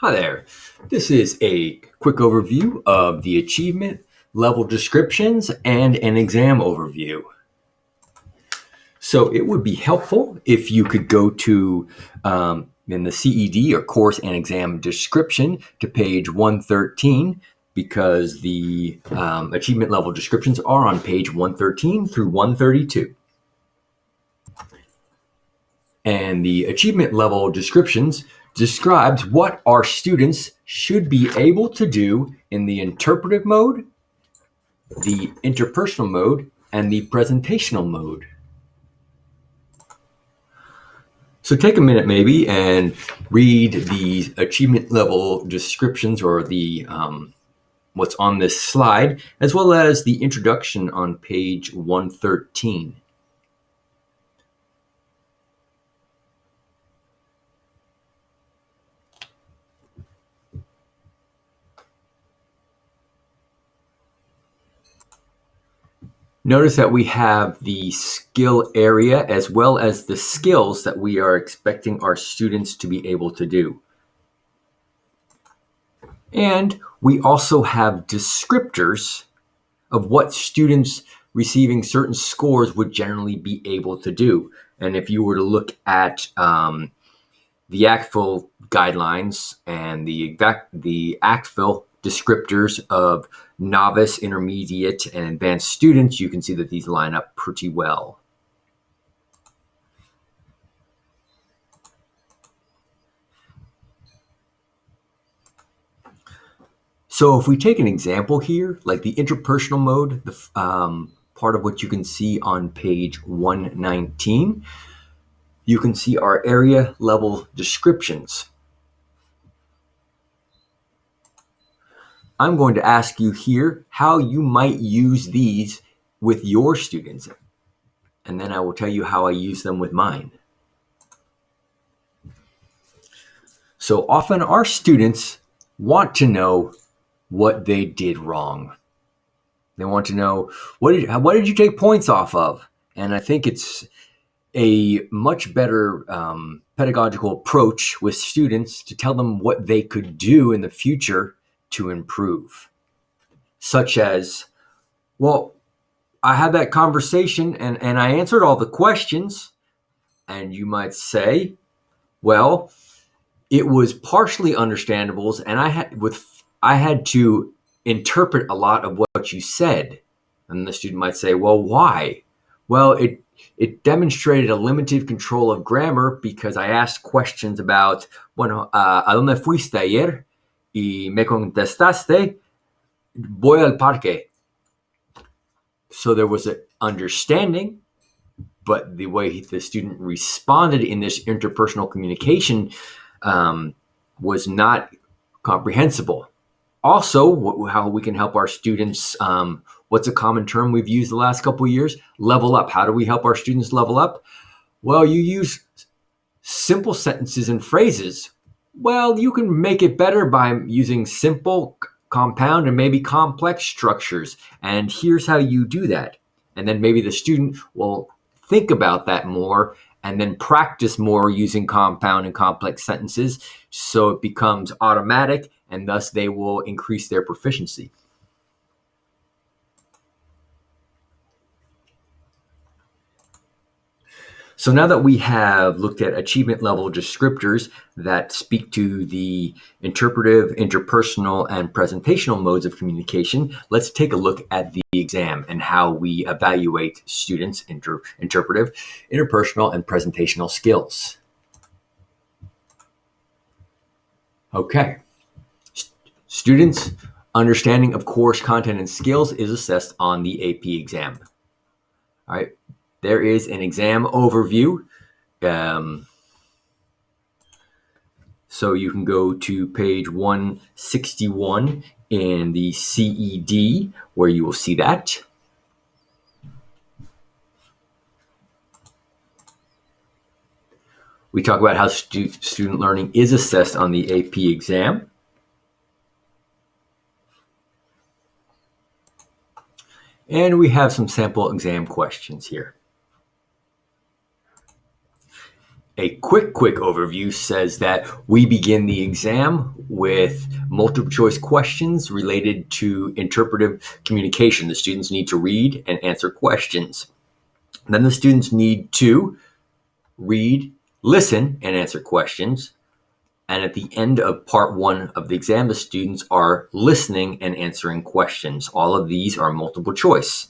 Hi there. This is a quick overview of the achievement level descriptions and an exam overview. So it would be helpful if you could go to in the CED or course and exam description to page 113 because the achievement level descriptions are on page 113 through 132. And the achievement level descriptions describes what our students should be able to do in the interpretive mode, the interpersonal mode, and the presentational mode. So take a minute maybe and read the achievement level descriptions or the what's on this slide, as well as the introduction on page 113. Notice that we have the skill area as well as the skills that we are expecting our students to be able to do. And we also have descriptors of what students receiving certain scores would generally be able to do. And if you were to look at the ACFL guidelines and the ACFL descriptors of novice, intermediate, and advanced students, you can see that these line up pretty well. So if we take an example here, like the interpersonal mode, the part of what you can see on page 119, you can see our area level descriptions. I'm going to ask you here how you might use these with your students, and then I will tell you how I use them with mine. So often our students want to know what they did wrong. They want to know, what did you take points off of? And I think it's a much better pedagogical approach with students to tell them what they could do in the future to improve. Such as, well, I had that conversation and I answered all the questions. And you might say, well, it was partially understandable, and I had to interpret a lot of what you said. And the student might say, well, why? Well, it demonstrated a limited control of grammar because I asked questions about, bueno, ¿a dónde fuiste ayer? Y me contestaste, voy al parque. So there was an understanding, but the way the student responded in this interpersonal communication was not comprehensible. Also, how we can help our students, what's a common term we've used the last couple of years? Level up. How do we help our students level up? Well, you use simple sentences and phrases. Well, you can make it better by using simple, compound, and maybe complex structures. And here's how you do that. And then maybe the student will think about that more and then practice more using compound and complex sentences so it becomes automatic, and thus they will increase their proficiency. So now that we have looked at achievement level descriptors that speak to the interpretive, interpersonal, and presentational modes of communication, let's take a look at the exam and how we evaluate students' interpretive, interpersonal, and presentational skills. Okay. Students' understanding of course content and skills is assessed on the AP exam. All right. There is an exam overview. So you can go to page 161 in the CED where you will see that. We talk about how student learning is assessed on the AP exam. And we have some sample exam questions here. A quick overview says that we begin the exam with multiple choice questions related to interpretive communication. The students need to read and answer questions. Then the students need to read, listen, and answer questions. And at the end of part 1 of the exam, the students are listening and answering questions. All of these are multiple choice.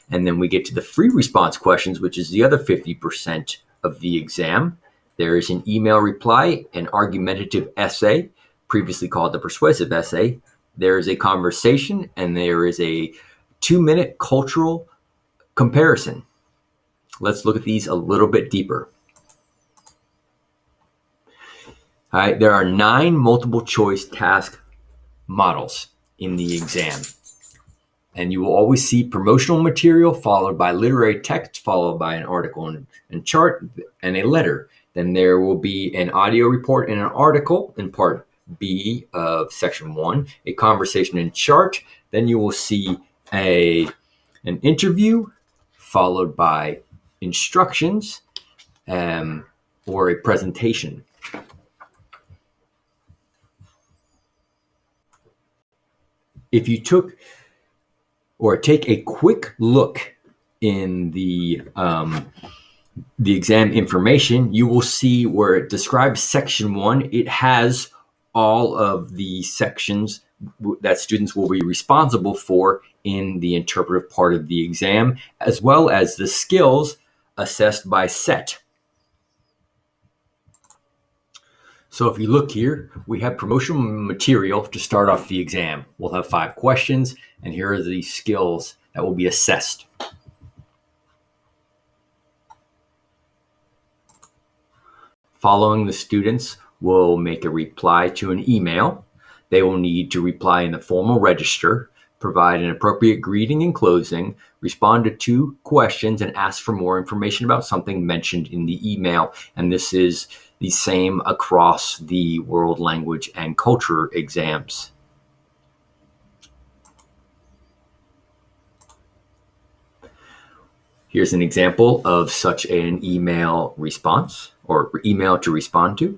And then we get to the free response questions, which is the other 50% of the exam. There is an email reply, an argumentative essay, previously called the persuasive essay. There is a conversation, and there is a 2-minute cultural comparison. Let's look at these a little bit deeper. All right, there are 9 multiple choice task models in the exam. And you will always see promotional material followed by literary text, followed by an article and chart, and a letter. Then there will be an audio report and an article in part B of section 1, a conversation and chart. Then you will see an interview followed by instructions or a presentation. If you take a quick look in the exam information, you will see where it describes section 1. It has all of the sections that students will be responsible for in the interpretive part of the exam, as well as the skills assessed by SET. So if you look here, we have promotional material to start off the exam. We'll have 5 questions, and here are the skills that will be assessed. Following, the students will make a reply to an email. They will need to reply in the formal register, provide an appropriate greeting and closing, respond to 2 questions, and ask for more information about something mentioned in the email. And this is the same across the world language and culture exams. Here's an example of such an email response or email to respond to.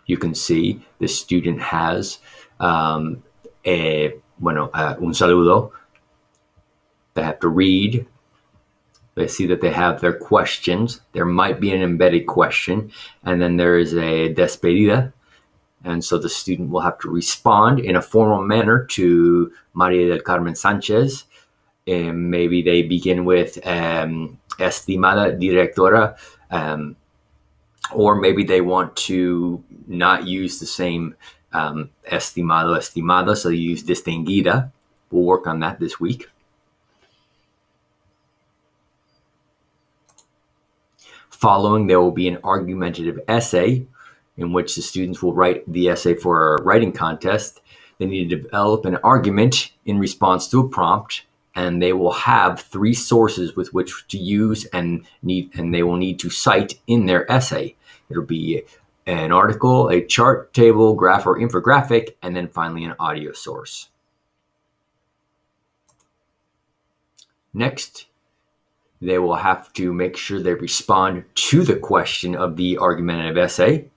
You can see the student has un saludo. They have to read. They see that they have their questions. There might be an embedded question, and then there is a despedida. And so the student will have to respond in a formal manner to Maria del Carmen Sanchez. And maybe they begin with estimada directora, or maybe they want to not use the same estimado, estimada, so you use distinguida. We'll work on that this week. Following, there will be an argumentative essay in which the students will write the essay for a writing contest. They need to develop an argument in response to a prompt, and they will have 3 sources with which to use and they will need to cite in their essay. It'll be an article, a chart, table, graph, or infographic, and then finally an audio source. Next, they will have to make sure they respond to the question of the argumentative essay.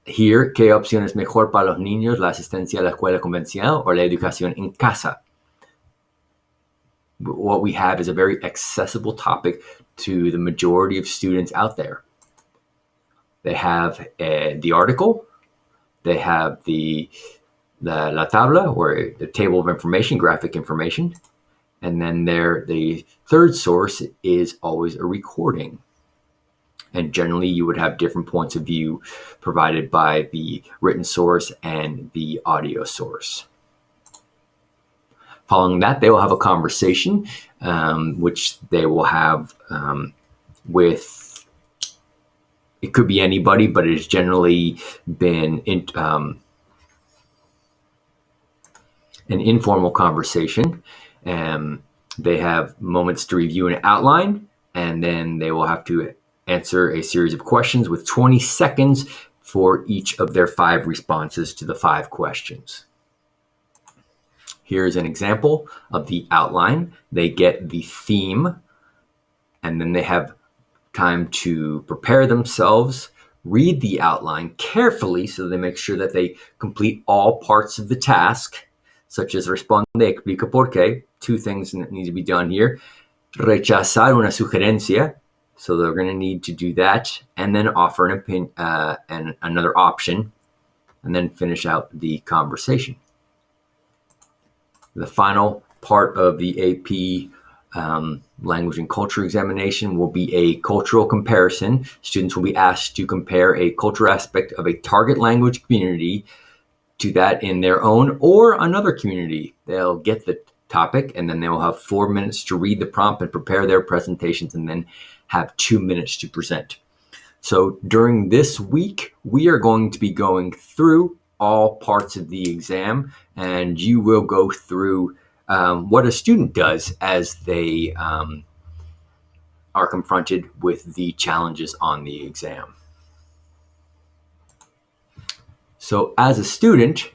Here, ¿qué opción es mejor para los niños, la asistencia a la escuela convencional o la educación en casa? What we have is a very accessible topic to the majority of students out there. They have the article, they have la tabla, or the table of information, graphic information, and then the third source is always a recording. And generally, you would have different points of view provided by the written source and the audio source. Following that, they will have a conversation, which they will have with, it could be anybody, but it has generally been an informal conversation. They have moments to review an outline, and then they will have to answer a series of questions with 20 seconds for each of their 5 responses to the 5 questions. Here's an example of the outline. They get the theme, and then they have time to prepare themselves, read the outline carefully so they make sure that they complete all parts of the task, such as responde, explica por qué, 2 things that need to be done here. Rechazar una sugerencia, so they're going to need to do that, and then offer an opinion and another option, and then finish out the conversation. The final part of the AP language and culture examination will be a cultural comparison. Students will be asked to compare a cultural aspect of a target language community to that in their own or another community. They'll get the topic, and then they will have 4 minutes to read the prompt and prepare their presentations, and then have 2 minutes to present. So during this week, we are going to be going through all parts of the exam, and you will go through what a student does as they are confronted with the challenges on the exam. So as a student,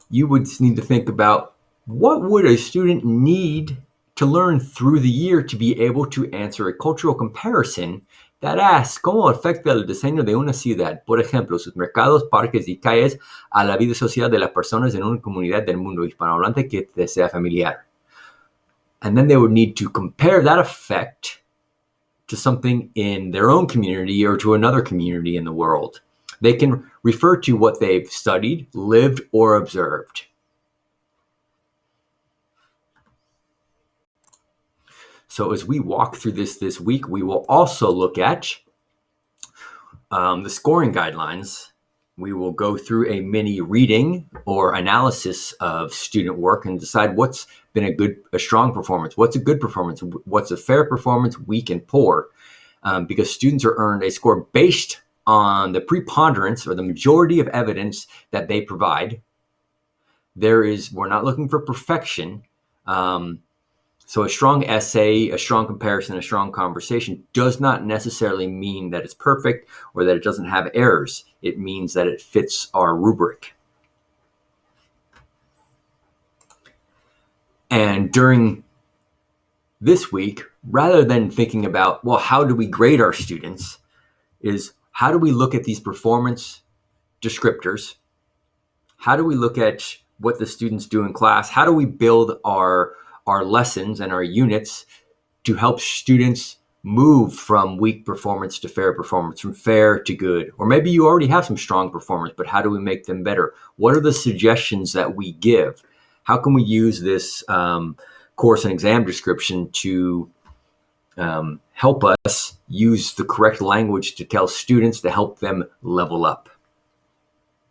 you would need to think about, what would a student need to learn through the year to be able to answer a cultural comparison that asks cómo afecta el diseño de una ciudad, por ejemplo, sus mercados, parques y calles, a la vida social de las personas en una comunidad del mundo hispanohablante que te sea familiar. And then they would need to compare that effect to something in their own community or to another community in the world. They can refer to what they've studied, lived, or observed. So as we walk through this week, we will also look at the scoring guidelines. We will go through a mini reading or analysis of student work and decide what's been a strong performance, what's a good performance, what's a fair performance, weak, and poor, because students are earned a score based on the preponderance or the majority of evidence that they provide. We're not looking for perfection. So a strong essay, a strong comparison, a strong conversation does not necessarily mean that it's perfect or that it doesn't have errors. It means that it fits our rubric. And during this week, rather than thinking about, well, how do we grade our students, is how do we look at these performance descriptors? How do we look at what the students do in class? How do we build our lessons and our units to help students move from weak performance to fair performance, from fair to good? Or maybe you already have some strong performance, but how do we make them better? What are the suggestions that we give? How can we use this course and exam description to help us use the correct language to tell students to help them level up?